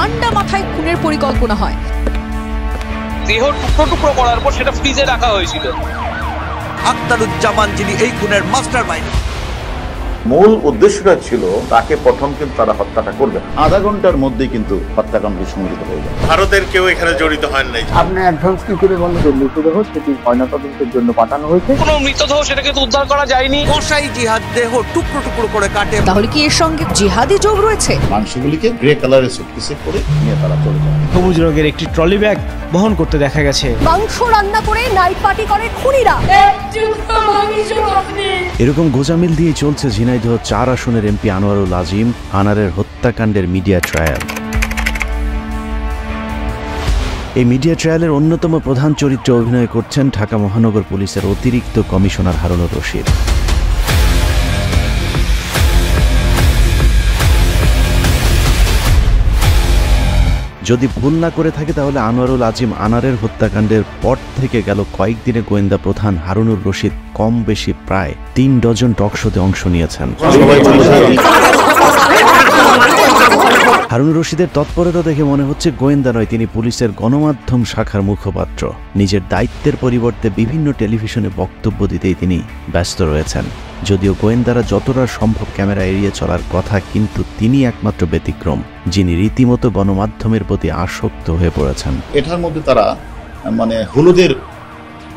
ঠান্ডা মাথায় খুনের পরিকল্পনা হয়। দেহ টুকরো টুকরো করার পর সেটা ফ্রিজে রাখা হয়েছিল। আখতারুজ্জামান যিনি এই খুনের মাস্টারমাইন্ড, মূল উদ্দেশ্যটা ছিল তাকে প্রথম কিন্তু তারা হত্যাটা করবে, আধা ঘন্টার মধ্যেই কিন্তু হত্যাকাণ্ড সংঘটিত হয়ে যায়। ভারতের কেউ এখানে জড়িত হন নাই। আপনি অ্যাডভান্স কি করে বলেন যে মৃতদেহ সেটি ময়নাতদন্তের জন্য পাঠানো হয়েছে? কোনো মৃতদেহ সেটাকে তো উদ্ধার করা যায়নি। কসাই জিহাদ দেহ টুকরো টুকরো করে কাটে। তাহলে কি এর সঙ্গে জিহাদি যোগ রয়েছে? মাংসগুলিকে গ্রে কালারের সুটকেসে করে নিয়ে তারা চলে যায়। সবুজ রঙের একটি ট্রলি ব্যাগ বহন করতে দেখা গেছে। মাংস রান্না করে নাইট পার্টি করে খুনিরা। এরকম গোজামিল দিয়ে চলছে ঝিনাইদহ ৪ আসনের এমপি আনোয়ারুল আজিম আনারের হত্যাকাণ্ডের মিডিয়া ট্রায়াল। এই মিডিয়া ট্রায়ালের অন্যতম প্রধান চরিত্রে অভিনয় করছেন ঢাকা মহানগর পুলিশের অতিরিক্ত কমিশনার হারুনুর রশিদ। যদি ভুল না করে থাকে তাহলে আনোয়ারুল আজিম আনারের হত্যাকাণ্ডের পর থেকে গেল কয়েকদিনে গোয়েন্দা প্রধান হারুনুর রশিদ কম বেশি প্রায় ৩ ডজন টকশোতে অংশ নিয়েছেন। হারুনুর রশিদের তৎপরতা দেখে মনে হচ্ছে গোয়েন্দা নয়, তিনি পুলিশের গণমাধ্যম শাখার মুখপাত্র। নিজের দায়িত্বের পরিবর্তে বিভিন্ন টেলিভিশনে বক্তব্য দিতেই তিনি ব্যস্ত রয়েছেন। যদিও গোয়েন্দারা যতটা সম্ভব ক্যামেরা এড়িয়ে চলার কথা, কিন্তু তিনি একমাত্র ব্যতিক্রম যিনি রীতিমতো গণমাধ্যমের প্রতি আসক্ত হয়ে পড়েছেন। এটার মধ্যে তারা হলুদের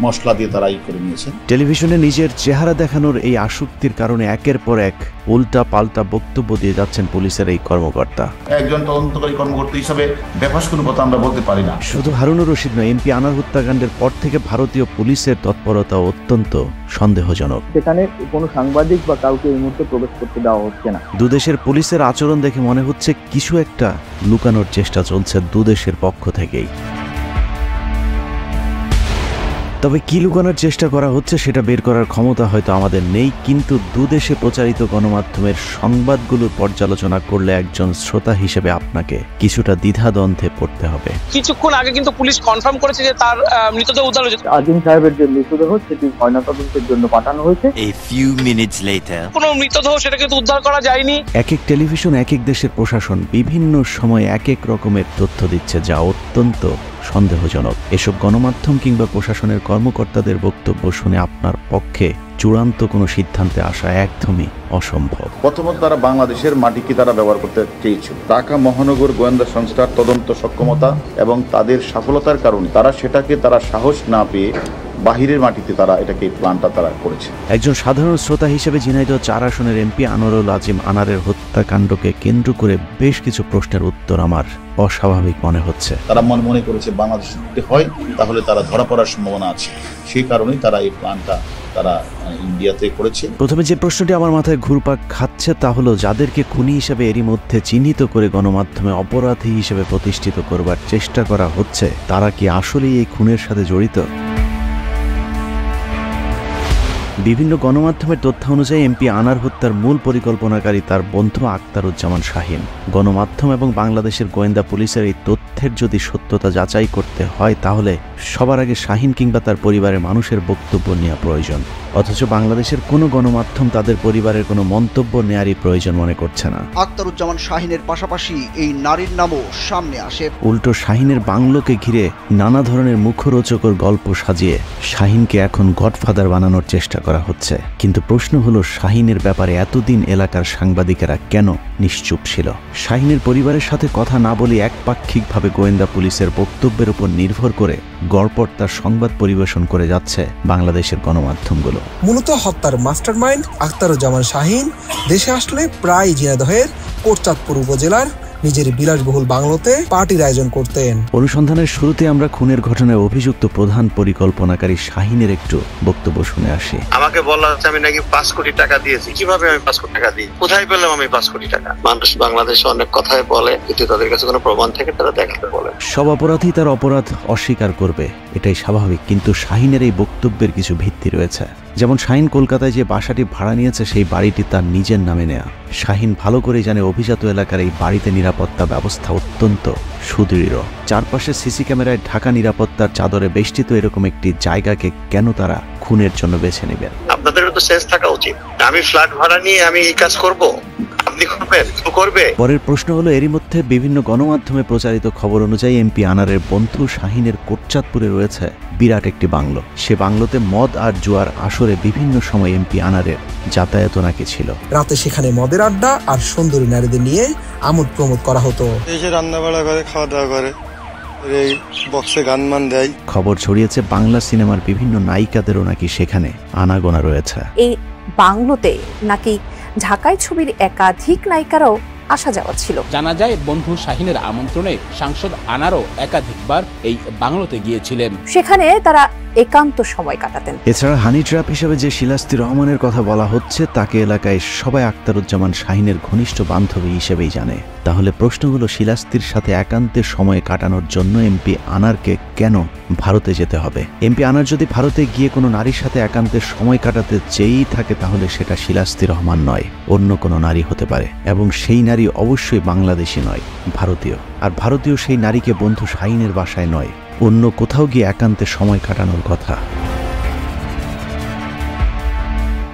মশলা দিয়ে তারা করে নিয়েছেন। টেলিভিশনে নিজের চেহারা দেখানোর এই আসক্তির কারণে একের পর এক উল্টা পাল্টা বক্তব্য দিয়ে যাচ্ছেন পুলিশের এই কর্মকর্তা। একজন তদন্তকারী কর্মকর্তা হিসাবে বেফাস কোনো কথা আমরা বলতে পারি না। শুধু হারুনুর রশিদ নয়, এমপি আনার হত্যাকাণ্ডের পর থেকে ভারতীয় পুলিশের তৎপরতা অত্যন্ত সন্দেহজনক। সেখানে কোনো সাংবাদিক বা কাউকে এই মুহূর্তে প্রবেশ করতে দেওয়া হচ্ছে না। দুদেশের পুলিশের আচরণ দেখে মনে হচ্ছে কিছু একটা লুকানোর চেষ্টা চলছে দুদেশের পক্ষ থেকেই। তবে কি লুকানোর চেষ্টা করা হচ্ছে সেটা বের করার ক্ষমতা হয়তো আমাদের নেই, কিন্তু দুদেশে প্রচারিত গণমাধ্যমের সংবাদগুলোর পর্যালোচনা করলে একজন শ্রোতা হিসেবে আপনাকে কিছুটা দ্বিধাদ্বন্দ্বে পড়তে হবে। কিছুক্ষণ আগে কিন্তু পুলিশ কনফার্ম করেছে যে তার মৃতদেহ উদ্ধার হয়েছে। আজিম সাহেবের যে মৃতদেহ সেটি ময়নাতদন্তের জন্য পাঠানো হয়েছে। A few minutes later, কোনো মৃতদেহ সেটাকে তো উদ্ধার করা যায়নি। এক এক টেলিভিশন, এক এক দেশের প্রশাসন বিভিন্ন সময় এক এক রকমের তথ্য দিচ্ছে, যা অত্যন্ত সন্দেহজনক। এসব গণমাধ্যম কিংবা প্রশাসনের কর্মকর্তাদের বক্তব্য শুনে আপনার পক্ষে চূড়ান্ত কোনো সিদ্ধান্তে আসা একদমই অসম্ভব। প্রথমত তারা বাংলাদেশের মাটিকে তারা ব্যবহার করতে চেয়েছিল। ঢাকা মহানগর গোয়েন্দা সংস্থার তদন্ত সক্ষমতা এবং তাদের সফলতার কারণে তারা সাহস না পেয়ে বাহিরের মাটিতে তারা এটাকে প্ল্যানটা তারা করেছে। একজন সাধারণ শ্রোতা হিসেবে ঝিনাইদহ ৪ আসনের এমপি আনোয়ারুল আজিম আনারের হত্যাকাণ্ডকে কেন্দ্র করে বেশ কিছু প্রশ্নের উত্তর আমার অস্বাভাবিক মনে হচ্ছে। তারা মনে করেছে বাংলাদেশ যদি হয় তাহলে তারা ধরা পড়ার সম্ভাবনা আছে, সেই কারণেই তারা এই প্ল্যানটা তারা ইন্ডিয়াতে করেছে। প্রথমে যে প্রশ্নটি আমার মাথায় ঘুরপাক খাচ্ছে তা হলো, যাদেরকে খুনি হিসেবে এরই মধ্যে চিহ্নিত করে গণমাধ্যমে অপরাধী হিসেবে প্রতিষ্ঠিত করবার চেষ্টা করা হচ্ছে, তারা কি আসলেই এই খুনের সাথে জড়িত? বিভিন্ন গণমাধ্যমের তথ্য অনুযায়ী এমপি আনার হত্যার মূল পরিকল্পনাকারী তার বন্ধু আখতারুজ্জামান শাহীন। গণমাধ্যম এবং বাংলাদেশের গোয়েন্দা পুলিশের এই তথ্যের যদি সত্যতা যাচাই করতে হয়, তাহলে সবার আগে শাহীন কিংবা তার পরিবারের মানুষের বক্তব্য নেওয়া প্রয়োজন। অথচ বাংলাদেশের কোনো গণমাধ্যম তাদের পরিবারের কোনো মন্তব্য নেয়ারই প্রয়োজন মনে করছে না। আখতারুজ্জামান শাহীনের পাশাপাশি এই নারীর নামও সামনে আসে। উল্টো শাহীনের বাংলোকে ঘিরে নানা ধরনের মুখরোচকর গল্প সাজিয়ে শাহীনকে এখন গডফাদার বানানোর চেষ্টা করা হচ্ছে। কিন্তু প্রশ্ন হলো, শাহীনের ব্যাপারে এতদিন এলাকার সাংবাদিকেরা কেন নিশ্চুপ ছিল? শাহীনের পরিবারের সাথে কথা না বলে একপাক্ষিকভাবে গোয়েন্দা পুলিশের বক্তব্যের উপর নির্ভর করে গড়পড় তার সংবাদ পরিবেশন করে যাচ্ছে বাংলাদেশের গণমাধ্যমগুলো। মূলত হত্যার মাস্টারমাইন্ড আখতারুজ্জামান শাহীন দেশে আসলে প্রায় ঝিনাইদহের কোটচাঁদপুর উপজেলার নিজের বিলাসবহুল বাংলোতে পার্টির আয়োজন করতেন। অনুসন্ধানের শুরুতে আমরা খুনের ঘটনায় অভিযুক্ত প্রধান পরিকল্পনাকারী শাহীনের একটু বক্তব্য শুনে আসি। আমাকে বলা হচ্ছে আমি নাকি 5 কোটি টাকা দিয়েছি। কিভাবে আমি 5 কোটি টাকা দিই? কোথায় পেলাম আমি 5 কোটি টাকা? মানুষ বাংলাদেশে অনেক কথাই বলে, কিন্তু তাদের কাছে কোনো প্রমাণ থেকে তারা দেখাতে বলে। সব অপরাধী তার অপরাধ অস্বীকার করবে, এটাই স্বাভাবিক। কিন্তু শাহীনের এই বক্তব্যের কিছু ভিত্তি রয়েছে। যেমন শাহীন কলকাতায় যে বাসাটি ভাড়া নিয়েছে সেই বাড়িটি তার নিজের নামে নেয়া। শাহীন ভালো করে জানে অভিজাত এলাকার এই বাড়িতে নিরাপত্তা ব্যবস্থা অত্যন্ত সুদৃঢ়। চারপাশে সিসি ক্যামেরায় ঢাকা নিরাপত্তার চাদরে বেষ্টিত এরকম একটি জায়গাকে কেন তারা খুনের জন্য বেছে নেবেন? আপনাদেরও তো সেন্স থাকা উচিত। আমি ফ্ল্যাট ভাড়া নিয়ে আমি এই কাজ করব? আপনি করবে। পরের প্রশ্ন হলো, এরই মধ্যে বিভিন্ন গণমাধ্যমে প্রচারিত খবর অনুযায়ী এমপি আনারের বন্ধু শাহিনের কোটচাঁদপুরে রয়েছে বিরাট একটি বাংলো। সে বাংলোতে মদ আর জুয়ার আসরে বিভিন্ন সময় এমপি আনারের যাতায়াত নাকি ছিল। রাতে সেখানে মদের আড্ডা আর সুন্দরী নারীদের নিয়ে আমোদ প্রমোদ করা হতো। এই যে রান্না বাড়া করে, খাওয়া দাওয়া করে, এই বক্সে গান মান দেয়। খবর ছড়িয়েছে বাংলা সিনেমার বিভিন্ন নায়িকাদেরও নাকি সেখানে আনাগোনা রয়েছে। এই বাংলোতে নাকি ঢাকায় ছবির একাধিক নায়িকারাও আসা যাওয়া ছিল। জানা যায় বন্ধু শাহিনের আমন্ত্রণে সাংসদ আনারও একাধিকবার এই বাংলোতে গিয়েছিলেন। সেখানে তারা একান্ত সময় কাটাতেন। এছাড়া হানি ট্র্যাপ হিসেবে যে শিলাস্তি রহমানের কথা বলা হচ্ছে তাকে এলাকায় সবাই আখতারুজ্জামান শাহিনের ঘনিষ্ঠ বান্ধবী হিসেবেই জানে। তাহলে প্রশ্ন হলো, শিলাস্তির সাথে একান্তে সময় কাটানোর জন্য এমপি আনারকে কেন ভারতে যেতে হবে? এমপি আনার যদি ভারতে গিয়ে কোনো নারীর সাথে একান্তে সময় কাটাতে চেয়েই থাকে তাহলে সেটা শিলাস্তি রহমান নয়, অন্য কোনো নারী হতে পারে, এবং সেই নারী অবশ্যই বাংলাদেশি নয়, ভারতীয়। আর ভারতীয় সেই নারীকে বন্ধু শাহিনের বাসায় নয়, অন্য কোথাও গিয়ে একান্তে সময় কাটানোর কথা।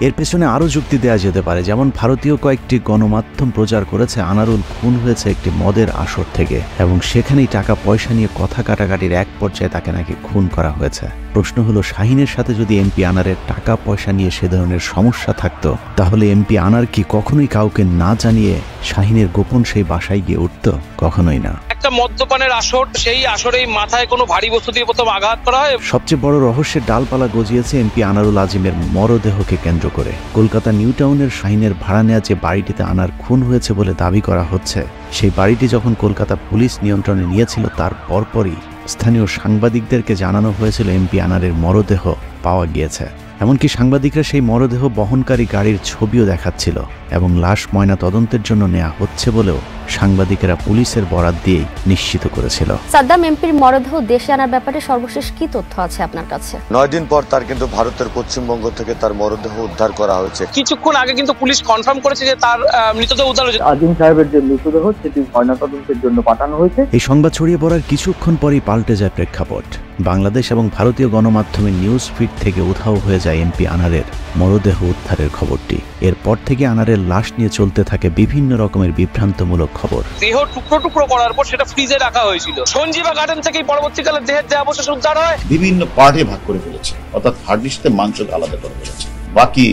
এর পেছনে আরও যুক্তি দেওয়া যেতে পারে, যেমন ভারতীয় কয়েকটি গণমাধ্যম প্রচার করেছে আনারুল খুন হয়েছে একটি মদের আসর থেকে, এবং সেখানেই টাকা পয়সা নিয়ে কথা কাটাকাটির এক পর্যায়ে তাকে নাকি খুন করা হয়েছে। প্রশ্ন হলো, শাহিনের সাথে যদি এমপি আনারের টাকা পয়সা নিয়ে সে ধরনের সমস্যা থাকতো তাহলে এমপি আনার কি কখনোই কাউকে না জানিয়ে শাহিনের গোপন সেই বাসায় গিয়ে উঠত? কখনোই না। একটা মদ্যপানের আসর, সেই আসরেই মাথায় কোনো ভারী বস্তু দিয়ে প্রথম আঘাত করা হয়। সবচেয়ে বড় রহস্যের ডালপালা গজিয়েছে এমপি আনারুল আজিমের মরদেহকে কেন্দ্র করে। কলকাতা নিউ টাউনের শাহিনের ভাড়া নেওয়া যে বাড়িটিতে আনার খুন হয়েছে বলে দাবি করা হচ্ছে, সেই বাড়িটি যখন কলকাতা পুলিশ নিয়ন্ত্রণে নিয়েছিল তার পরপরই স্থানীয় সাংবাদিকদেরকে জানানো হয়েছিল এমপি আনারের মরদেহ পাওয়া গিয়েছে। এমনকি সাংবাদিকরা সেই মরদেহ বহনকারী গাড়ির ছবিও দেখাচ্ছিল, এবং লাশ ময়না তদন্তের জন্য নেওয়া হচ্ছে বলেও সাংবাদিকেরা পুলিশের বরাত দিয়েই নিশ্চিত করেছিল। সাদ্দাম এমপির মরদেহ দেশে আনার ব্যাপারে সর্বশেষ কি তথ্য আছে আপনার কাছে? 9 দিন পর তার কিন্তু ভারতের পশ্চিমবঙ্গ থেকে তার মরদেহ উদ্ধার করা হয়েছে। কিছুক্ষণ আগে কিন্তু পুলিশ কনফার্ম করেছে যে তার মৃতদেহ উদ্ধার হয়েছে। আজিম সাহেবের যে মৃতদেহ সেটি ময়নাতদন্তের জন্য পাঠানো হয়েছে। এই সংবাদ ছড়িয়ে পড়ার কিছুক্ষণ পরেই পাল্টে যায় প্রেক্ষাপট। বাংলাদেশ এবং ভারতীয় গণমাধ্যমের নিউজ ফিড থেকে উধাও হয়ে যায় এমপি আনারের মরদেহ উদ্ধারের খবরটি। এরপর থেকে আনারের লাশ নিয়ে চলতে থাকে বিভিন্ন রকমের বিভ্রান্তমূলক খবর। দেহ টুকরো টুকরো করার পর সেটা ফ্রিজে রাখা হয়েছিল। সঞ্জীবা গার্ডেন থেকেই পরবর্তীকালে দেহের দেহাবশেষ উদ্ধার হয়। বিভিন্ন পার্টে ভাগ করে ফেলেছে, অর্থাৎ হার্ডিসতে মাংস আলাদা করে ফেলেছে, বাকি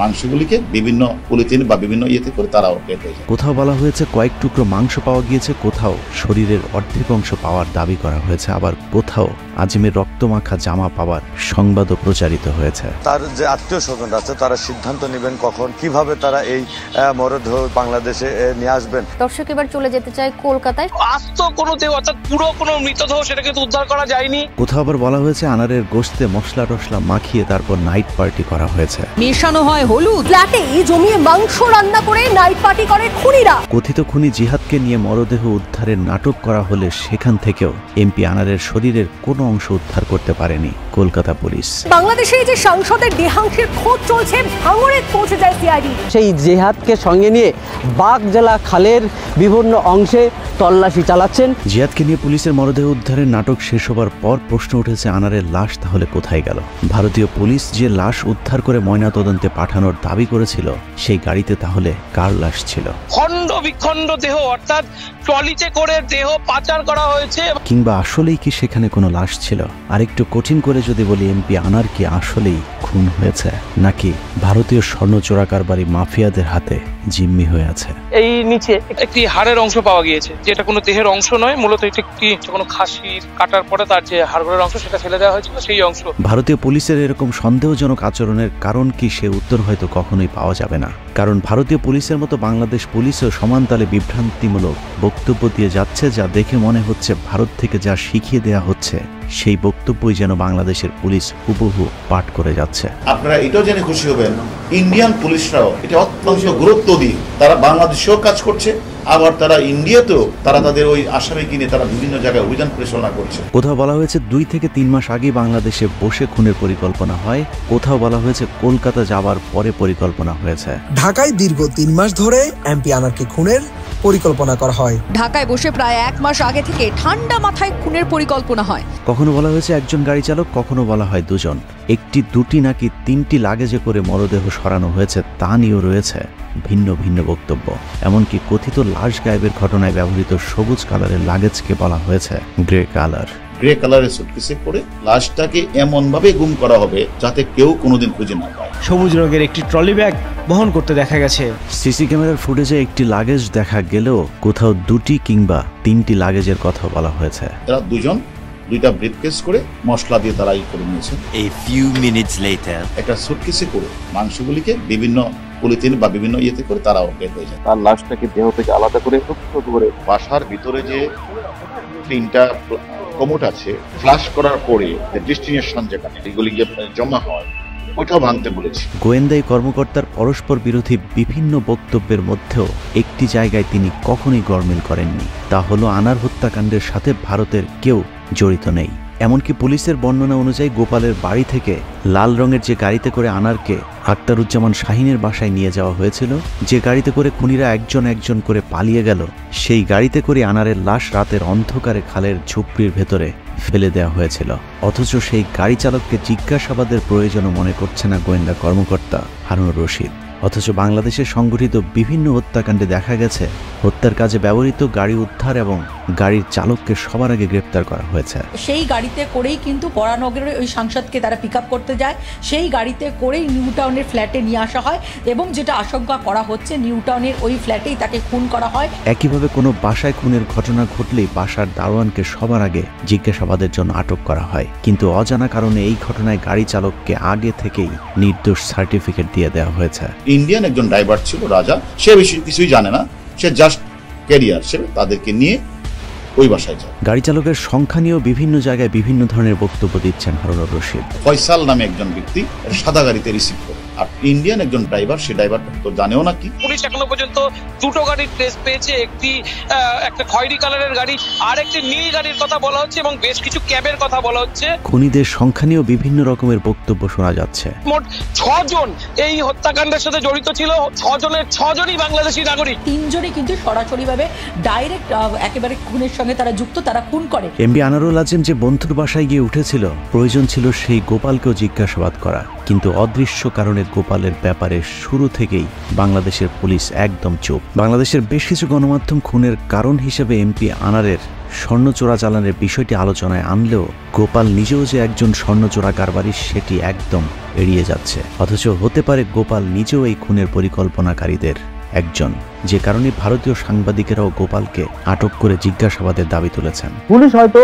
মাংসগুলিকে বিভিন্ন পলিথিন বা বিভিন্ন ইয়েতে করে তারাও বের হয়ে যায়। কোথাও বলা হয়েছে কয়েক টুকরো মাংস পাওয়া গিয়েছে, কোথাও শরীরের অর্ধেক অংশ পাওয়ার দাবি করা হয়েছে, আবার কোথাও আজিমের রক্তমাখা জামা পাওয়ার সংবাদও প্রচারিত হয়েছে। তার যে আত্মীয় স্বজন আছে তারা সিদ্ধান্ত নেবেন কখন কিভাবে তারা এই মরদেহ বাংলাদেশে নিয়ে আসবেন। দর্শক এবার চলে যেতে চাই কলকাতায়। আস্ত কোনো দেহ, অর্থাৎ পুরো কোনো মৃতদেহ সেটা কিন্তু উদ্ধার করা যায়নি। কোথাও আবার বলা হয়েছে আনারের গোশতে মশলা টশলা মাখিয়ে তারপর নাইট পার্টি করা হয়েছে। মেশানো হয় হলুদ, ফ্ল্যাটে জমিয়ে মাংস রান্না করে নাইট পার্টি করে খুনিরা। কথিত খুনি জিহাদকে নিয়ে মরদেহ উদ্ধারের নাটক করা হলে সেখান থেকেও এমপি আনারের শরীরের কোনো অংশ উদ্ধার করতে পারেনি কলকাতা পুলিশ। বাংলাদেশে যে সাংসদের দেহাংশের খোঁজ চলছে, ভাঙড়ে পৌঁছে যায় সিআইডি। সেই জিহাদকে সঙ্গে নিয়ে বাগজেলা খালের বিভিন্ন অংশে তল্লাশি চালাচ্ছেন। জিহাদকে নিয়ে পুলিশের মরদেহ উদ্ধারের নাটক শেষ হবার পর প্রশ্ন উঠেছে আনারের লাশ তাহলে কোথায় গেল? ভারতীয় পুলিশ যে লাশ উদ্ধার করে ময়নাতদন্তে পাঠানোর দাবি করেছিল সেই গাড়িতে তাহলে কার লাশ ছিল? খণ্ড বিখণ্ড দেহ, অর্থাৎ ট্রলিতে করে দেহ পাচার করা হয়েছে। কিংবা আসলেই কি সেখানে কোনো লাশ ছিল? আরেকটু কঠিন করে যদি বলি, এমপি আনার কি আসলেই খুন হয়েছে, নাকি ভারতীয় স্বর্ণ চোরাকারবারি মাফিয়াদের হাতে জিম্মি হয়ে আছে? এই নিচে একটি হাড়ের অংশ পাওয়া গিয়েছে, যেটা কোনো দেহের অংশ নয়, মূলত এটি একটি কোনো খাসির কাটার পরে তার যে হাড়গোড়ের অংশ সেটা ফেলে দেওয়া হয়েছিল, সেই অংশ। ভারতীয় পুলিশের এরকম সন্দেহজনক আচরণের কারণ কি, সে উত্তর হয়তো কখনোই পাওয়া যাবে না। কারণ ভারতীয় পুলিশের মতো বাংলাদেশ পুলিশও সমানতালে বিভ্রান্তিমূলক বক্তব্য দিয়ে যাচ্ছে, যা দেখে মনে হচ্ছে ভারত থেকে যা শিখিয়ে দেয়া হচ্ছে সেই বক্তব্যই যেন বাংলাদেশের পুলিশ হুবহু পাঠ করে যাচ্ছে। আপনারা এটাও জেনে খুশি হবেন, ইন্ডিয়ান পুলিশরাও এটা অত্যন্ত গুরুত্ব দিয়ে তারা বাংলাদেশেও কাজ করছে, আবার তারা ইন্ডিয়াতেও তারা তাদের ওই আসামি কিনে তারা বিভিন্ন জায়গায় অভিযান পরিচালনা করছে। কোথাও বলা হয়েছে 2 থেকে 3 মাস আগে বাংলাদেশে বসে খুনের পরিকল্পনা হয়, কোথাও বলা হয়েছে কলকাতা যাবার পরে পরিকল্পনা হয়েছে। ঢাকায় দীর্ঘ 3 মাস ধরে এমপি আনারকে খুনের পরিকল্পনা করা হয়। ঢাকায় বসে প্রায় 1 মাস আগে থেকে ঠান্ডা মাথায় খুনের পরিকল্পনা হয়। কখনো বলা হয়েছে একজন গাড়ি চালক, কখনো বলা হয় দুজন। একটি, দুটি নাকি 3টি লাগেজে করে মরদেহ সরানো হয়েছে তা নিয়েও রয়েছে ভিন্ন ভিন্ন বক্তব্য। এমনকি কথিত লাশ গায়েবের ঘটনায় ব্যবহৃত সবুজ কালারের লাগেজকে বলা হয়েছে গ্রে কালার। গ্রে কালারের সুটকেসে করে লাশটাকে এমন ভাবে গুম করা হবে যাতে কেউ কোনোদিন খুঁজে না পায়। সবুজ রঙের একটি ট্রলি ব্যাগ বহন করতে দেখা গেছে। সিসি ক্যামেরার ফুটেজে একটি লাগেজ দেখা গেলেও কোথাও 2টি কিংবা 3টি লাগেজের কথা বলা হয়েছে। এরা দুজন 2টা ব্রিফকেস করে মশলা দিয়ে তারা করে নিয়েছে। A few minutes later, একটা সুটকেসে করে মাংসগুলিকে বিভিন্ন পলিথিন বা বিভিন্ন ইয়েতে করে তারাও বের হয়ে যায়। তার লাশটাকে দেহ থেকে আলাদা করে ছোট করে বাসার ভিতরে যে 3টা কমোড আছে ফ্লাশ করার পরে ডেস্টিনেশন যেখানে এগুলি জমা হয় ওটাও ভাঙতে বলেছি। গোয়েন্দাই কর্মকর্তার পরস্পর বিরোধী বিভিন্ন বক্তব্যের মধ্যেও একটি জায়গায় তিনি কখনোই গরমিল করেননি, তা হলো আনার হত্যাকাণ্ডের সাথে ভারতের কেউ জড়িত নেই। এমনকি পুলিশের বর্ণনা অনুযায়ী গোপালের বাড়ি থেকে লাল রঙের যে গাড়িতে করে আনারকে আখতারুজ্জামান শাহিনের বাসায় নিয়ে যাওয়া হয়েছিল, যে গাড়িতে করে খুনিরা একজন একজন করে পালিয়ে গেল, সেই গাড়িতে করে আনারের লাশ রাতের অন্ধকারে খালের ঝুপড়ির ভেতরে ফেলে দেওয়া হয়েছিল। অথচ সেই গাড়ি চালককে জিজ্ঞাসাবাদের প্রয়োজনও মনে করছে না গোয়েন্দা কর্মকর্তা হারুনুর রশিদ। অথচ বাংলাদেশে সংঘটিত বিভিন্ন হত্যাকাণ্ডে দেখা গেছে হত্যার কাজে ব্যবহৃত গাড়ি উদ্ধার এবং গাড়ির চালককে সবার আগে গ্রেপ্তার করা হয়েছে। সেই গাড়িতে করেই কিন্তু বরানগরের ওই সাংসদকে তারা পিক আপ করতে যায়, সেই গাড়িতে করেই নিউ টাউনের ফ্ল্যাটে নিয়ে আসা হয় এবং যেটা আশঙ্কা করা হচ্ছে নিউ টাউনের ওই ফ্ল্যাটেই তাকে খুন করা হয়। একইভাবে কোনো বাসায় খুনের ঘটনা ঘটলেই বাসার দারোয়ানকে সবার আগে জিজ্ঞাসাবাদের জন্য আটক করা হয়, কিন্তু অজানা কারণে এই ঘটনায় গাড়ি চালককে আগে থেকেই নির্দোষ সার্টিফিকেট দিয়ে দেওয়া হয়েছে। ইন্ডিয়ান একজন ড্রাইভার ছিল রাজা, সে বেশি কিছুই জানে না, সে জাস্ট ক্যারিয়ার, সে তাদেরকে নিয়ে ওই বাসায় যায়। গাড়ি চালকের সংখ্যা নিয়েও বিভিন্ন জায়গায় বিভিন্ন ধরনের বক্তব্য দিচ্ছেন হারুনুর রশিদ। ফয়সাল নামে একজন ব্যক্তি সাদা গাড়িতে রিসিভ করে, আর ইন্ডিয়ান একজন ড্রাইভার, সে ড্রাইভার তো জানেও না কি। পুলিশ এখনো পর্যন্ত 2টো গাড়ির ট্রেস পেয়েছে, একটা খয়েরি কালারের গাড়ি আর একটি নীল গাড়ির কথা বলা হচ্ছে এবং বেশ কিছু ক্যাবের কথা বলা হচ্ছে। খুনিদের সংখ্যা নিয়েও বিভিন্ন রকমের বক্তব্য শোনা যাচ্ছে। মোট 6 জন এই হত্যাকাণ্ডের সাথে জড়িত ছিল, 6 জনের 6 জনই বাংলাদেশি নাগরিক। 3 জনই কিন্তু সরাসরিভাবে ডাইরেক্ট একেবারে খুনের সঙ্গে তারা যুক্ত, তারা খুন করে। এমপি আনারুল আজিম যে বন্ধুর বাসায় গিয়ে উঠেছিল, প্রয়োজন ছিল সেই গোপালকেও জিজ্ঞাসাবাদ করা, কিন্তু অদৃশ্য কারণে গোপালের ব্যাপারে শুরু থেকেই বাংলাদেশের পুলিশ একদম চুপ। বাংলাদেশের বেশ কিছু গণমাধ্যম খুনের কারণ হিসেবে এমপি আনারের স্বর্ণ চোরাচালানের বিষয়টি আলোচনায় আনলেও গোপাল নিজেও যে একজন স্বর্ণ চোরা কারবারি সেটি একদম এড়িয়ে যাচ্ছে। অথচ হতে পারে গোপাল নিজেও এই খুনের পরিকল্পনাকারীদের একজন, যে কারণে ভারতীয় সাংবাদিকেরাও গোপালকে আটক করে জিজ্ঞাসাবাদের দাবি তুলেছেন। পুলিশ হয়তো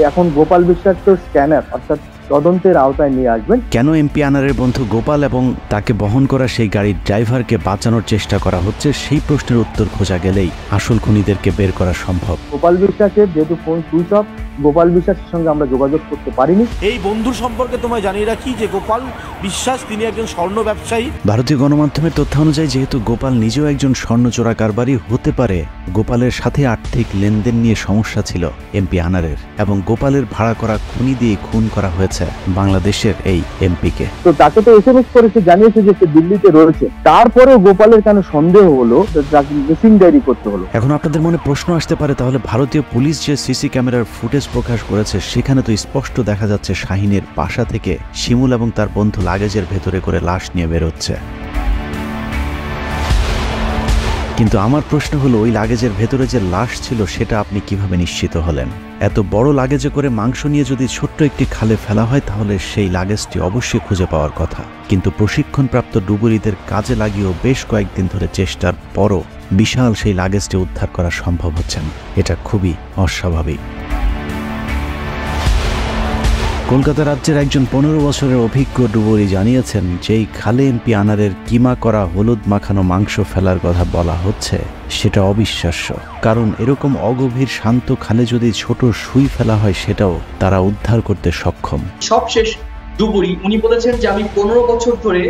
এখন গোপাল বিশ্বাসকে স্ক্যানার অর্থাৎ তদন্তের আওতায় নিয়ে আসবেন। কেন এমপি আনারের বন্ধু গোপাল এবং তাকে বহন করা সেই গাড়ির ড্রাইভারকে বাঁচানোর চেষ্টা করা হচ্ছে, সেই প্রশ্নের উত্তর খোঁজা গেলেই আসল খুনিদেরকে বের করা সম্ভব। গোপাল বিশ্বাসের যেহেতু ফোন সুইচ অফ, গোপাল বিশ্বাসের সঙ্গে আমরা যোগাযোগ করতে পারিনি। এই বন্ধুর সম্পর্কে তোমায় জানিয়ে রাখি যে গোপাল বিশ্বাস তিনি একজন স্বর্ণ ব্যবসায়ী। ভারতীয় গণমাধ্যমের তথ্য অনুযায়ী যেহেতু গোপাল নিজেও একজন স্বর্ণ চোরা কারবারি, হতে পারে গোপালের সাথে আর্থিক লেনদেন নিয়ে সমস্যা ছিল এমপি আনারের, এবং গোপালের ভাড়া করা খুনি দিয়ে খুন করা হয়েছে বাংলাদেশের এই এমপিকে। তো তাকে তো এসএমএস করেছে, জানিয়েছে যে সে দিল্লিতে রয়েছে, তারপরেও গোপালের কেন সন্দেহ হলো, তাকে মিসিং ডায়েরি করতে হলো। এখন আপনাদের মনে প্রশ্ন আসতে পারে, তাহলে ভারতীয় পুলিশ যে সিসি ক্যামেরার ফুটেজ প্রকাশ করেছে সেখানে তো স্পষ্ট দেখা যাচ্ছে শাহিনের বাসা থেকে শিমুল এবং তার বন্ধু লাগেজের ভেতরে করে লাশ নিয়ে বেরোচ্ছে। কিন্তু আমার প্রশ্ন হলো, ওই লাগেজের ভেতরে যে লাশ ছিল সেটা আপনি কিভাবে নিশ্চিত হলেন? এত বড় লাগেজে করে মাংস নিয়ে যদি ছোট্ট একটি খালে ফেলা হয় তাহলে সেই লাগেজটি অবশ্যই খুঁজে পাওয়ার কথা, কিন্তু প্রশিক্ষণপ্রাপ্ত ডুবুরিদের কাজে লাগিয়েও বেশ কয়েকদিন ধরে চেষ্টার পরও বিশাল সেই লাগেজটি উদ্ধার করা সম্ভব হচ্ছে না। এটা খুবই অস্বাভাবিক। কলকাতা রাজ্যের একজন 15 বছরের অভিজ্ঞ ডুবুরি জানিয়েছেন, যেই খালে এমপি আনারের কিমা করা হলুদ মাখানো মাংস ফেলার কথা বলা হচ্ছে সেটা অবিশ্বাস্য, কারণ এরকম অগভীর শান্ত খালে যদি ছোট সুই ফেলা হয় সেটাও তারা উদ্ধার করতে সক্ষম। সবশেষ ডুবুরি উনি বলেছেন যে আমি 15 বছর ধরে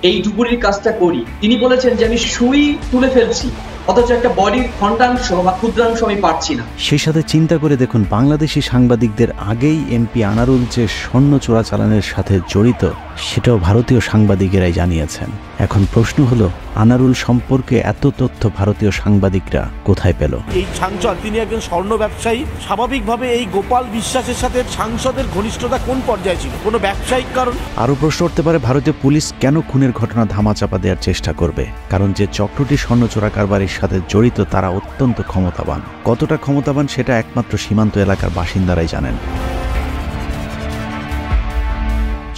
এই ডুবুরির কাজটা করি। তিনি বলেছেন যে আমি সুই তুলে ফেলছি, অথচ একটা বডির ঘণ্টাংশ বা ক্ষুদ্রাংশ আমি পাচ্ছি না। সেই সাথে চিন্তা করে দেখুন, বাংলাদেশি সাংবাদিকদের আগেই এমপি আনারুল যে স্বর্ণ চোরাচালানের সাথে জড়িত সেটাও ভারতীয় সাংবাদিকেরাই জানিয়েছেন। এখন প্রশ্ন হলো, আনারুল সম্পর্কে এত তথ্য ভারতীয় সাংবাদিকরা কোথায় পেল? এই সাংসদ তিনি একজন স্বর্ণ ব্যবসায়ী, স্বাভাবিকভাবে এই গোপাল বিশ্বাসের সাথে সাংসদের ঘনিষ্ঠতা কোন পর্যায়ে ছিল? কোনো ব্যবসায়িক কারণ? আরও প্রশ্ন উঠতে পারে, ভারতীয় পুলিশ কেন খুনের ঘটনা ধামাচাপা দেওয়ার চেষ্টা করবে? কারণ যে চক্রটি স্বর্ণ চোরা কারবারির সাথে জড়িত তারা অত্যন্ত ক্ষমতাবান। কতটা ক্ষমতাবান সেটা একমাত্র সীমান্ত এলাকার বাসিন্দারাই জানেন।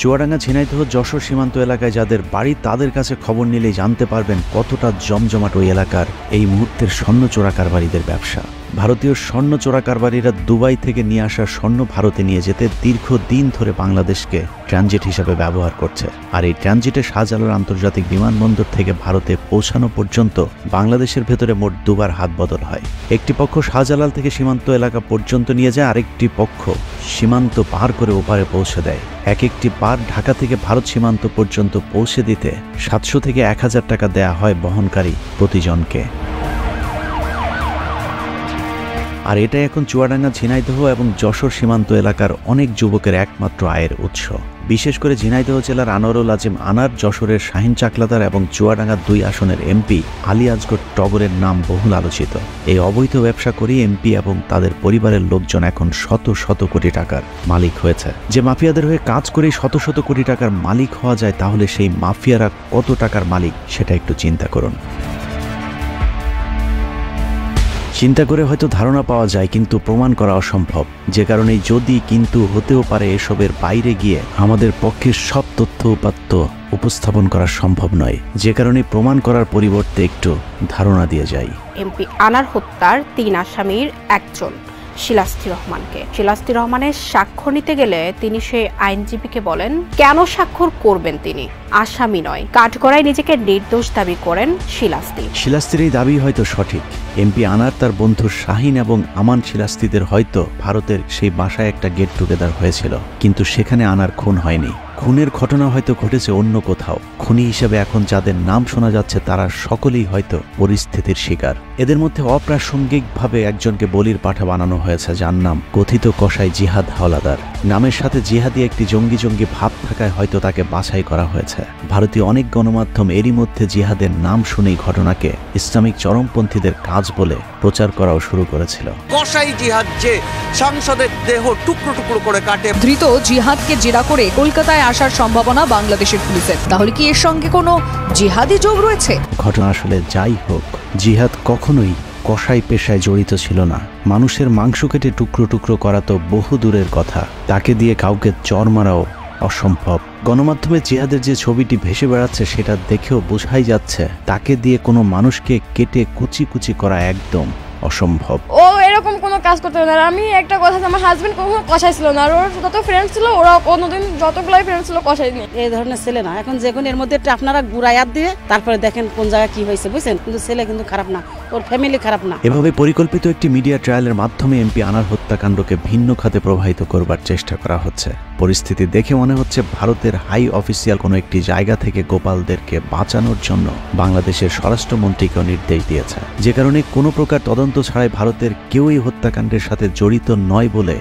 চুয়াডাঙ্গা, ঝিনাইদহ, যশোর সীমান্ত এলাকায় যাদের বাড়ি তাদের কাছে খবর নিলেই জানতে পারবেন কতটা জমজমাট ওই এলাকার এই মুহূর্তের স্বর্ণ চোরা কারবারিদের ব্যবসা। ভারতীয় স্বর্ণ চোরা কারবারিরা দুবাই থেকে নিয়ে আসা স্বর্ণ ভারতে নিয়ে যেতে দীর্ঘদিন ধরে বাংলাদেশকে ট্রানজিট হিসাবে ব্যবহার করছে। আর এই ট্রানজিটে শাহজালাল আন্তর্জাতিক বিমানবন্দর থেকে ভারতে পৌঁছানো পর্যন্ত বাংলাদেশের ভেতরে মোট দুবার হাত বদল হয়। একটি পক্ষ শাহজালাল থেকে সীমান্ত এলাকা পর্যন্ত নিয়ে যায়, আরেকটি পক্ষ সীমান্ত পার করে ওপারে পৌঁছে দেয়। এক একটি পার ঢাকা থেকে ভারত সীমান্ত পর্যন্ত পৌঁছে দিতে 700 থেকে 1000 টাকা দেয়া হয় বহনকারী প্রতিজনকে। আর এটা এখন চুয়াডাঙ্গা, ঝিনাইদহ এবং যশোর সীমান্ত এলাকার অনেক যুবকের একমাত্র আয়ের উৎস। বিশেষ করে ঝিনাইদহ জেলার আনোয়ারুল আজিম আনার, যশোরের শাহিন চাকলাদার এবং চুয়াডাঙ্গা 2 আসনের এমপি আলী আজগর টগরের নাম বহুল আলোচিত। এই অবৈধ ব্যবসা করে এমপি এবং তাদের পরিবারের লোকজন এখন শত শত কোটি টাকার মালিক হয়েছে। যে মাফিয়াদের হয়ে কাজ করে শত শত কোটি টাকার মালিক হওয়া যায়, তাহলে সেই মাফিয়ারা কত টাকার মালিক সেটা একটু চিন্তা করুন। চিন্তা করে হয়তো ধারণা পাওয়া যায়, কিন্তু প্রমাণ করা অসম্ভব। যে কারণে যদি কিন্তু হতেও পারে, এসবের বাইরে গিয়ে আমাদের পক্ষে সব তথ্য উপাত্ত উপস্থাপন করা সম্ভব নয়। যে কারণে প্রমাণ করার পরিবর্তে একটু ধারণা দিয়ে যাই। এমপি আনার হত্যার 3 আসামির একজন শিলাস্তি রহমানকে। শিলাস্তি রহমানের স্বাক্ষর নিতে গেলে তিনি সেই আইনজীবীকে বলেন, কেন স্বাক্ষর করবেন তিনি? আসামি নয়, কাঠগড়ায় নিজেকে নির্দোষ দাবি করেন শিলাস্তি। শিলাস্তির এই দাবি হয়তো সঠিক। এমপি আনার তার বন্ধু শাহিন এবং আমান শিলাস্তিদের হয়তো ভারতের সেই বাসায় একটা গেট টুগেদার হয়েছিল, কিন্তু সেখানে আনার খুন হয়নি। খুনের ঘটনা হয়তো ঘটেছে অন্য কোথাও। খুনি হিসেবে এখন যাদের নাম শোনা যাচ্ছে তারা সকলেই হয়তো পরিস্থিতির শিকার। এদের মধ্যে অপ্রাসঙ্গিকভাবে একজনকে বলির পাঠা বানানো হয়েছে, যার নাম কথিত কসাই জিহাদ হাওলাদার। নামের সাথে জিহাদি একটি জঙ্গি জঙ্গি ভাব থাকায় হয়তো তাকে বাছাই করা হয়েছে। ভারতীয় অনেক গণমাধ্যম এরই মধ্যে জিহাদের নাম শুনেই ঘটনাকে ইসলামিক চরমপন্থীদের কাজ বলে প্রচার করাও শুরু করেছিল। কসাই জিহাদ যে সংসদের দেহ টুকরো টুকরো করে কাটে। ধৃত জিহাদকে জেরা করে কলকাতায় আসার সম্ভাবনা বাংলাদেশের পুলিশের। তাহলে কি এর সঙ্গে কোনো জিহাদি যোগ রয়েছে? ঘটনা আসলে যাই হোক, জিহাদ কখনোই কসাই পেশায় জড়িত ছিল না। মানুষের মাংস কেটে টুকরো টুকরো করা তো বহু দূরের কথা, তাকে দিয়ে কাউকে চর মারাও অসম্ভব। গণমাধ্যমে জিহাদের যে ছবিটি ভেসে বেড়াচ্ছে সেটা দেখেও বোঝাই যাচ্ছে তাকে দিয়ে কোনো মানুষকে কেটে কুচি কুচি করা একদম অসম্ভব। ও এরকম কোনো কাজ করতে পারে না। আমি একটা কথা, আমার হাজবেন্ড কখনো কষাই ছিল না, আর ওর যত ফ্রেন্ড ছিল ওরা কোনোদিন যতগুলাই ফ্রেন্ড ছিল কষাই নেই। এই ধরনের ছেলে না, এখন যে কোনো এর মধ্যে আপনারা গুড়াইয়াত দিয়ে তারপরে দেখেন কোন জায়গায় কি হয়েছে, বুঝছেন? কিন্তু ছেলে কিন্তু খারাপ না, ওর ফ্যামিলি খারাপ না। এভাবে পরিকল্পিত একটি মিডিয়া ট্রায়ালের মাধ্যমে এমপি আনার হত্যাকাণ্ডকে ভিন্ন খাতে প্রবাহিত করবার চেষ্টা করা হচ্ছে। পরিস্থিতি দেখে মনে হচ্ছে ভারতের হাই অফিসিয়াল কোনো একটি জায়গা থেকে গোপালদেরকে বাঁচানোর জন্য বাংলাদেশের স্বরাষ্ট্রমন্ত্রীকেও নির্দেশ দিয়েছে। যে কারণে কোনো প্রকার তদন্ত ছাড়াই ভারতের কেউই হত্যাকাণ্ডের সাথে জড়িত নয় বলে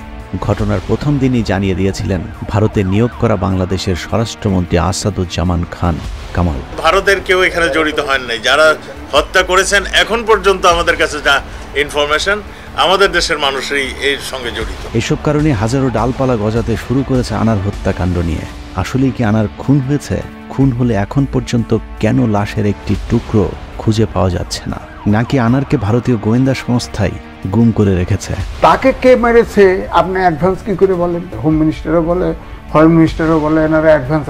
ঘটনার প্রথম দিনই জানিয়ে দিয়েছিলেন ভারতে নিয়োগ করা বাংলাদেশের স্বরাষ্ট্রমন্ত্রী আসাদুজ্জামান খান কামাল। ভারতের কেউ এখানে জড়িত হন নাই। যারা হত্যা করেছেন এখন পর্যন্ত আমাদের কাছে যা ইনফরমেশন, আমাদের দেশের মানুষই এর সঙ্গে জড়িত। এসব কারণে হাজারো ডালপালা গজাতে শুরু করেছে আনার হত্যাকাণ্ড নিয়ে। আসলেই কি আনার খুন হয়েছে? খুন হলে এখন পর্যন্ত কেন লাশের একটি টুকরো খুঁজে পাওয়া যাচ্ছে না? নাকি আনারকে ভারতীয় গোয়েন্দা সংস্থায় গুম করে রেখেছে? তাকে কে মেরেছে আপনি অ্যাডভান্স কি করে বলেন? হোম মিনিস্টারও বলে, ফরেন মিনিস্টারও বলে, এনারা অ্যাডভান্স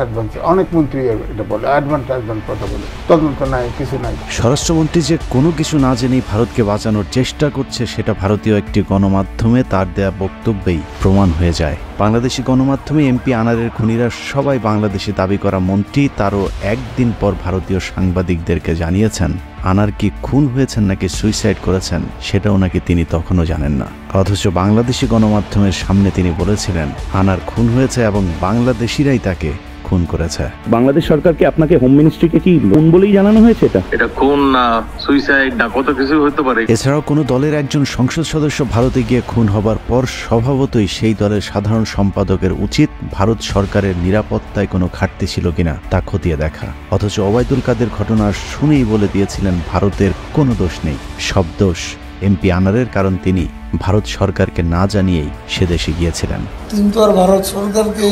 অনেক মন্ত্রী এটা বলে, অ্যাডভান্স কথা বলে। তদন্ত নাই, কিছু নাই। স্বরাষ্ট্রমন্ত্রী যে কোনো কিছু না জেনেই ভারতকে বাঁচানোর চেষ্টা করছে সেটা ভারতীয় একটি গণমাধ্যমে তার দেয়া বক্তব্যেই প্রমাণ হয়ে যায়। বাংলাদেশি গণমাধ্যমে এমপি আনারের খুনিরা সবাই বাংলাদেশি দাবি করা মন্ত্রী। তারও একদিন পর ভারতীয় সাংবাদিকদেরকে জানিয়েছেন আনার কি খুন হয়েছেন নাকি সুইসাইড করেছেন সেটাও নাকি তিনি তখনও জানেন না। অথচ বাংলাদেশি গণমাধ্যমের সামনে তিনি বলেছিলেন আনার খুন হয়েছে এবং বাংলাদেশিরাই তাকে খুন করেছে। বাংলাদেশ সরকারকে আপনাকে হোম মিনিস্ট্রিকে কি খুন বলেই জানানো হয়েছে? এটা খুন না সুইসাইড না কত কিছু হতে পারে। এছাড়াও কোনো দলের একজন সংসদ সদস্য ভারতে গিয়ে খুন হবার পর স্বভাবতই সেই দলের সাধারণ সম্পাদকের উচিত ভারত সরকারের নিরাপত্তায় কোনো ঘাটতি ছিল কিনা তা খতিয়ে দেখা। অথচ ওবায়দুল কাদের ঘটনা শুনেই বলে দিয়েছিলেন ভারতের কোনো দোষ নেই, সব দোষ এমপি আনারের, কারণ তিনি ভারত সরকারকে না জানিয়েই সে দেশে গিয়েছিলেন। কিন্তু আর ভারত সরকারকে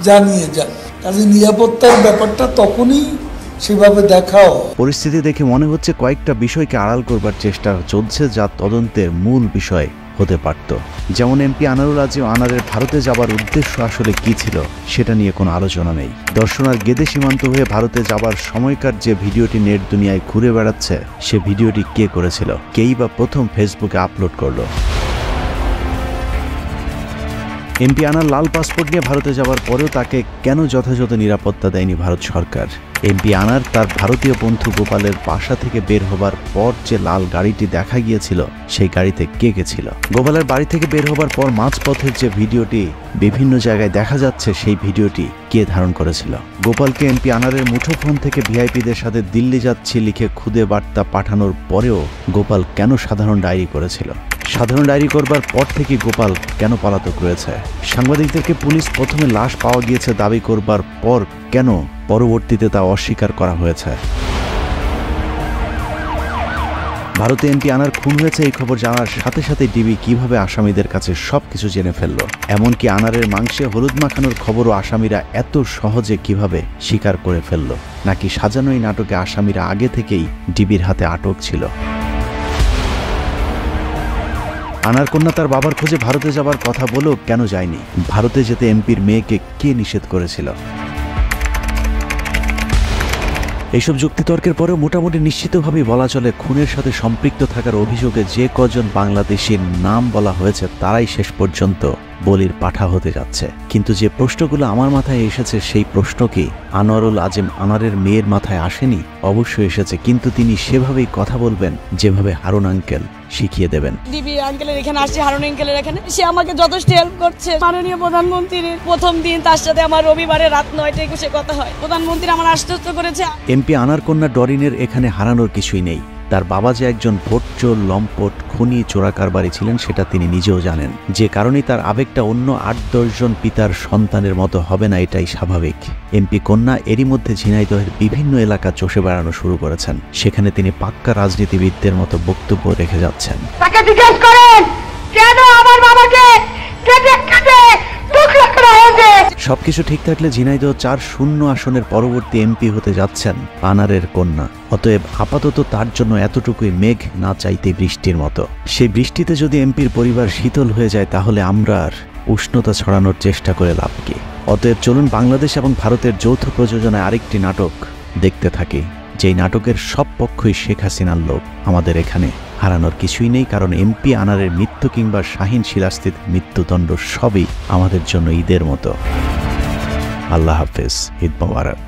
জানিয়ে যান, কাজে নিরাপত্তার ব্যাপারটা তখনই সেভাবে দেখাও। পরিস্থিতি দেখে মনে হচ্ছে কয়েকটা বিষয়কে আড়াল করবার চেষ্টা চলছে যা তদন্তের মূল বিষয় হতে পারত। যেমন এমপি আনারুল আজিম আনারের ভারতে যাবার উদ্দেশ্য আসলে কি ছিল সেটা নিয়ে কোনো আলোচনা নেই। দর্শনার গেদে সীমান্ত হয়ে ভারতে যাবার সময়কার যে ভিডিওটি নেট দুনিয়ায় ঘুরে বেড়াচ্ছে সে ভিডিওটি কে করেছিল, কেই বা প্রথম ফেসবুকে আপলোড করলো। এমপি আনার লাল পাসপোর্ট নিয়ে ভারতে যাবার পরেও তাকে কেন যথাযথ নিরাপত্তা দেয়নি ভারত সরকার? এমপি আনার তার ভারতীয় বন্ধু গোপালের বাসা থেকে বের হবার পর যে লাল গাড়িটি দেখা গিয়েছিল সেই গাড়িতে কে গেছিল? গোপালের বাড়ি থেকে বের হবার পর মাঝপথের যে ভিডিওটি বিভিন্ন জায়গায় দেখা যাচ্ছে সেই ভিডিওটি কে ধারণ করেছিল? গোপালকে এমপি আনারের মুঠোফোন থেকে ভিআইপিদের সাথে দিল্লি যাচ্ছি লিখে খুদে বার্তা পাঠানোর পরেও গোপাল কেন সাধারণ ডায়েরি করেছিল? সাধারণ ডায়েরি করবার পর থেকে গোপাল কেন পলাতক রয়েছে? সাংবাদিকদেরকে পুলিশ প্রথমে লাশ পাওয়া গিয়েছে দাবি করবার পর কেন পরবর্তীতে তা অস্বীকার করা হয়েছে? ভারতে এমপি আনার খুন হয়েছে এই খবর জানার সাথে সাথে ডিবি কিভাবে আসামিদের কাছে সবকিছু জেনে ফেলল? এমনকি আনারের মাংসে হলুদ মাখানোর খবরও আসামিরা এত সহজে কিভাবে স্বীকার করে ফেলল? নাকি সাজানো এই নাটকে আসামিরা আগে থেকেই ডিবির হাতে আটক ছিল? আনার কন্যা তার বাবার খোঁজে ভারতে যাবার কথা বলেও কেন যায়নি? ভারতে যেতে এমপির মেয়েকে কে নিষেধ করেছিল? এইসব যুক্তিতর্কের পরেও মোটামুটি নিশ্চিতভাবেই বলা চলে খুনের সাথে সম্পৃক্ত থাকার অভিযোগে যে কজন বাংলাদেশির নাম বলা হয়েছে তারাই শেষ পর্যন্ত বলির পাঠা হতে যাচ্ছে। কিন্তু যে প্রশ্নগুলো আমার মাথায় এসেছে সেই প্রশ্ন কি আনোয়ারুল আজিম আনারের মেয়ের মাথায় আসেনি? অবশ্যই এসেছে, কিন্তু তিনি সেভাবেই কথা বলবেন যেভাবে হারুন আঙ্কেল শিখিয়ে দেবেন। ডিবি আঙ্কেলের এখানে আসছে, হারুন আঙ্কেলের এখানে, সে আমাকে যথেষ্ট হেল্প করছে। মাননীয় প্রধানমন্ত্রীর প্রথম দিন তার সাথে আমার রবিবারে রাত 9টায় বসে কথা হয়। প্রধানমন্ত্রী আমার আশ্বস্ত করেছে। এমপি আনার কন্যা ডরিনের এখানে হারানোর কিছুই নেই। তার বাবা যে একজন ভোটচোর, লম্পট, খুনি, চোরাকারবারি ছিলেন সেটা তিনি নিজেও জানেন। যে কারণে তার আবেগটা অন্য 8-10 জন পিতার সন্তানের মতো হবে না, এটাই স্বাভাবিক। এমপি কন্যা এরই মধ্যে ঝিনাইদহের বিভিন্ন এলাকা চষে বেড়ানো শুরু করেছেন। সেখানে তিনি পাক্কা রাজনীতিবিদদের মতো বক্তব্য রেখে যাচ্ছেন। তাকে জিজ্ঞেস করেন কেন আমার বাবাকে কেটে কেটে টুকরা করা হয়েছে। সবকিছু ঠিক থাকলে ঝিনাইদহ 4-0 আসনের পরবর্তী এমপি হতে যাচ্ছেন আনারের কন্যা। অতএব আপাতত তার জন্য এতটুকুই মেঘ না চাইতে বৃষ্টির মতো। সেই বৃষ্টিতে যদি এমপির পরিবার শীতল হয়ে যায় তাহলে আমরা আর উষ্ণতা ছড়ানোর চেষ্টা করে লাভ কি? অতএব চলুন বাংলাদেশ এবং ভারতের যৌথ প্রযোজনায় আরেকটি নাটক দেখতে থাকি, যেই নাটকের সব পক্ষই শেখ হাসিনার লোক। আমাদের এখানে হারানোর কিছুই নেই, কারণ এমপি আনারের মৃত্যু কিংবা শাহীন শিলাস্থিত মৃত্যুদণ্ড সবই আমাদের জন্য ঈদের মতো। আল্লাহ হাফেজ, ঈদ মোবারক।